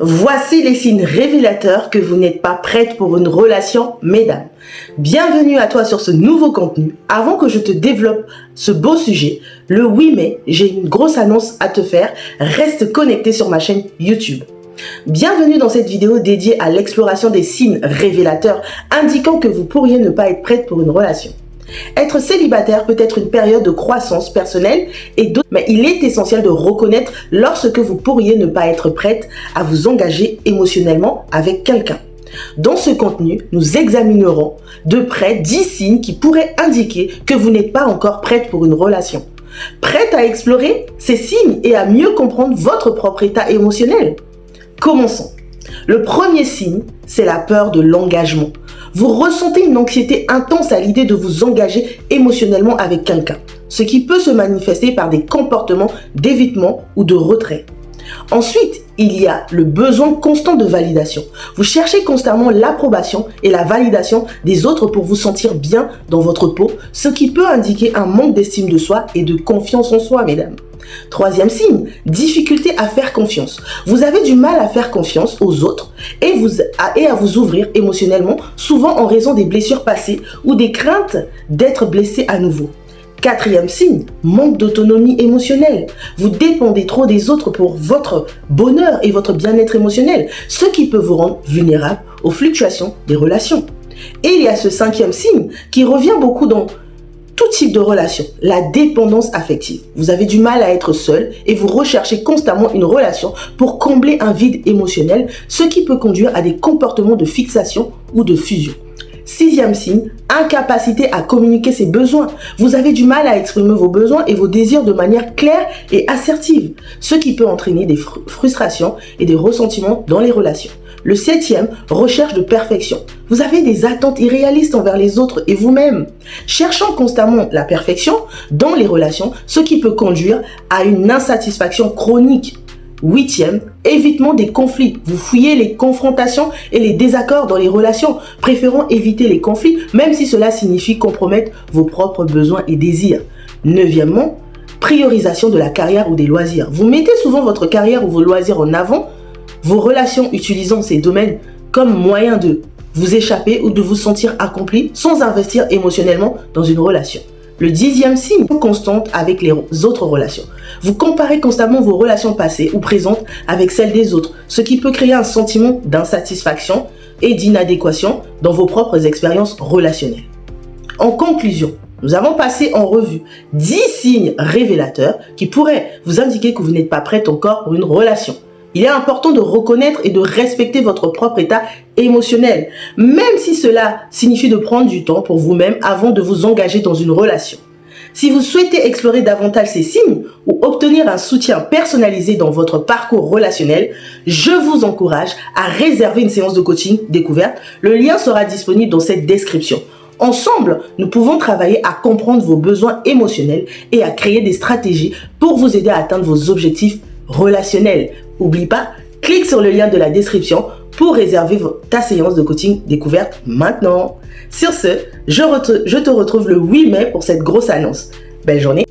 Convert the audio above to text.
Voici les signes révélateurs que vous n'êtes pas prête pour une relation, mesdames. Bienvenue à toi sur ce nouveau contenu. Avant que je te développe ce beau sujet, le 8 mai, j'ai une grosse annonce à te faire. Reste connecté sur ma chaîne YouTube. Bienvenue dans cette vidéo dédiée à l'exploration des signes révélateurs indiquant que vous pourriez ne pas être prête pour une relation. Être célibataire peut être une période de croissance personnelle et d'autres, mais il est essentiel de reconnaître lorsque vous pourriez ne pas être prête à vous engager émotionnellement avec quelqu'un. Dans ce contenu, nous examinerons de près 10 signes qui pourraient indiquer que vous n'êtes pas encore prête pour une relation. Prête à explorer ces signes et à mieux comprendre votre propre état émotionnel? Commençons. Le premier signe, c'est la peur de l'engagement. Vous ressentez une anxiété intense à l'idée de vous engager émotionnellement avec quelqu'un, ce qui peut se manifester par des comportements d'évitement ou de retrait. Ensuite, il y a le besoin constant de validation. Vous cherchez constamment l'approbation et la validation des autres pour vous sentir bien dans votre peau, ce qui peut indiquer un manque d'estime de soi et de confiance en soi, mesdames. Troisième signe, difficulté à faire confiance. Vous avez du mal à faire confiance aux autres et à vous ouvrir émotionnellement, souvent en raison des blessures passées ou des craintes d'être blessé à nouveau. Quatrième signe, manque d'autonomie émotionnelle. Vous dépendez trop des autres pour votre bonheur et votre bien-être émotionnel, ce qui peut vous rendre vulnérable aux fluctuations des relations. Et il y a ce cinquième signe qui revient beaucoup dans tout type de relation, la dépendance affective. Vous avez du mal à être seul et vous recherchez constamment une relation pour combler un vide émotionnel, ce qui peut conduire à des comportements de fixation ou de fusion. Sixième signe, incapacité à communiquer ses besoins. Vous avez du mal à exprimer vos besoins et vos désirs de manière claire et assertive, ce qui peut entraîner des frustrations et des ressentiments dans les relations. Le septième, recherche de perfection. Vous avez des attentes irréalistes envers les autres et vous-même, cherchant constamment la perfection dans les relations, ce qui peut conduire à une insatisfaction chronique. Huitième, évitement des conflits. Vous fuyez les confrontations et les désaccords dans les relations, préférant éviter les conflits, même si cela signifie compromettre vos propres besoins et désirs. Neuvièmement, priorisation de la carrière ou des loisirs. Vous mettez souvent votre carrière ou vos loisirs en avant, vos relations utilisant ces domaines comme moyen de vous échapper ou de vous sentir accompli sans investir émotionnellement dans une relation. Le dixième signe, constante avec les autres relations. Vous comparez constamment vos relations passées ou présentes avec celles des autres, ce qui peut créer un sentiment d'insatisfaction et d'inadéquation dans vos propres expériences relationnelles. En conclusion, nous avons passé en revue 10 signes révélateurs qui pourraient vous indiquer que vous n'êtes pas prête encore pour une relation. Il est important de reconnaître et de respecter votre propre état émotionnel, même si cela signifie de prendre du temps pour vous-même avant de vous engager dans une relation. Si vous souhaitez explorer davantage ces signes ou obtenir un soutien personnalisé dans votre parcours relationnel, je vous encourage à réserver une séance de coaching découverte. Le lien sera disponible dans cette description. Ensemble, nous pouvons travailler à comprendre vos besoins émotionnels et à créer des stratégies pour vous aider à atteindre vos objectifs relationnels. N'oublie pas, clique sur le lien de la description pour réserver ta séance de coaching découverte maintenant. Sur ce, je te retrouve le 8 mai pour cette grosse annonce. Belle journée!